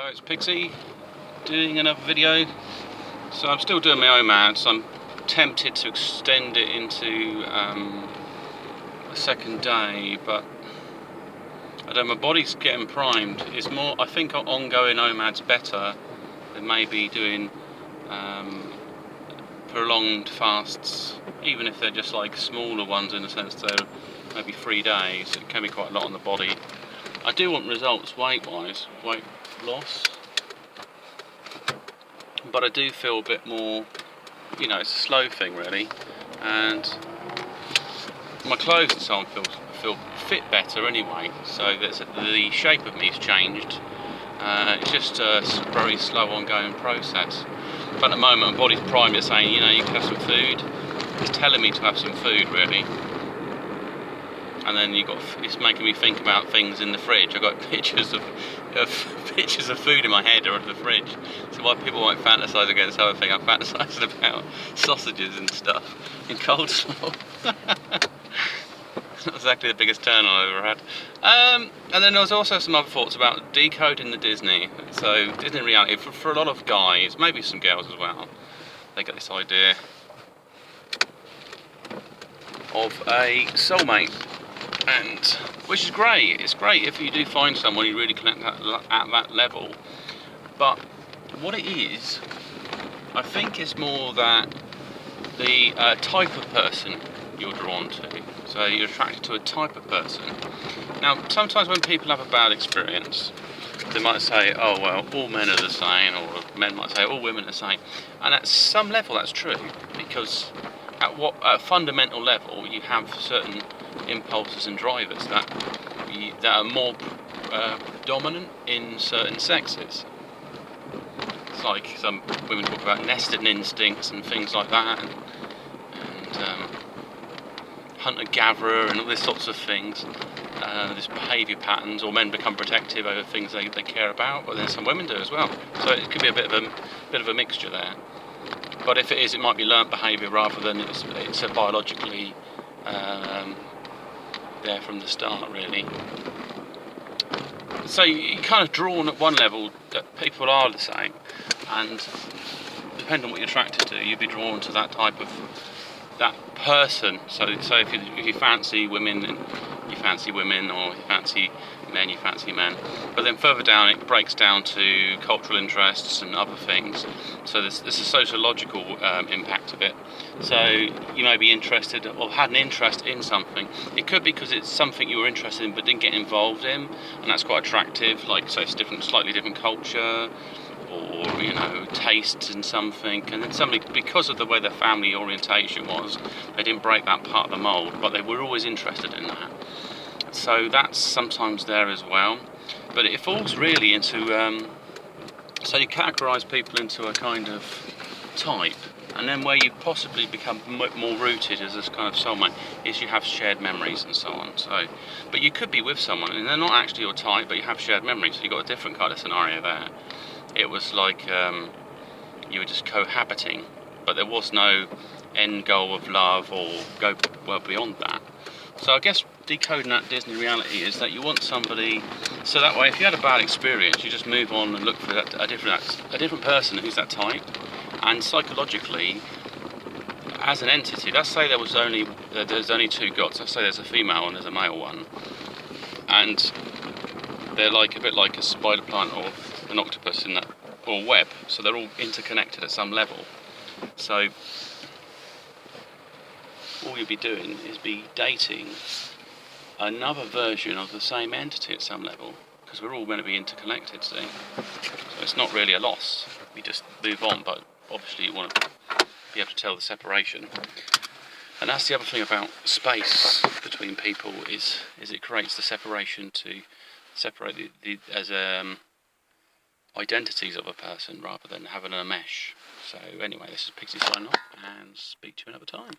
Hello, it's Pixie doing another video. So I'm still doing my OMAD, I'm tempted to extend it into a second day, but I don't know, my body's getting primed. It's more, I think ongoing OMAD's better than maybe doing prolonged fasts, even if they're just like smaller ones in the sense they're maybe 3 days. It can be quite a lot on the body. I do want results weight-wise, weight loss, but I do feel a bit more, you know, it's a slow thing really, and my clothes and so on feel fit better anyway, so the shape of me has changed. It's just a very slow ongoing process, but at the moment my body's primed. It's saying, you know, you can have some food. It's telling me to have some food really. And then it's making me think about things in the fridge. I've got pictures of food in my head or in the fridge. So while people might fantasise against other thing, I'm fantasising about sausages and stuff in coleslaw. It's not exactly the biggest turn I've ever had. And then there was also some other thoughts about decoding the Disney. So Disney reality, for a lot of guys, maybe some girls as well, they get this idea of a soulmate. And which is great. It's great if you do find someone you really connect at that level. But what it is, I think it's more that the type of person you're drawn to. So you're attracted to a type of person. Now, sometimes when people have a bad experience, they might say, oh well, all men are the same, or men might say all women are the same. And at some level that's true, because at a fundamental level you have certain impulses and drivers that are more dominant in certain sexes. It's like some women talk about nested instincts and things like that, and hunter-gatherer and all these sorts of things, these behaviour patterns, or men become protective over things they care about, but then some women do as well. So it could be a bit of a mixture there. But if it is, it might be learnt behaviour rather than it's a biologically there from the start really. So you're kind of drawn at one level that people are the same, and depending on what you're attracted to, you'd be drawn to that type of that person. So if you fancy women, then you fancy women, or you fancy men, you fancy men. But then further down it breaks down to cultural interests and other things. So there's a sociological impact of it. So you may be interested or had an interest in something. It could be because it's something you were interested in but didn't get involved in, and that's quite attractive. Like, so it's slightly different culture, or, you know, tastes in something, and then somebody, because of the way their family orientation was, they didn't break that part of the mould, but they were always interested in that. So that's sometimes there as well. But it falls really into, so you categorise people into a kind of type, and then where you possibly become more rooted as this kind of soulmate is you have shared memories and so on. So, but you could be with someone and they're not actually your type, but you have shared memories, so you've got a different kind of scenario there. It was like you were just cohabiting, but there was no end goal of love or go well beyond that. So I guess decoding that Disney reality is that you want somebody, so that way if you had a bad experience, you just move on and look for a different person who's that type. And psychologically, as an entity, let's say there's only 2 gods. Let's say there's a female and there's a male one, and they're like a bit like a spider plant or an octopus in that, or web. So they're all interconnected at some level. So all you'd be doing is be dating another version of the same entity at some level, because we're all going to be interconnected, see? So it's not really a loss. We just move on, but obviously you want to be able to tell the separation. And that's the other thing about space between people is it creates the separation to separate the identities of a person rather than having a mesh. So anyway, this is Pixie signing off, and speak to you another time.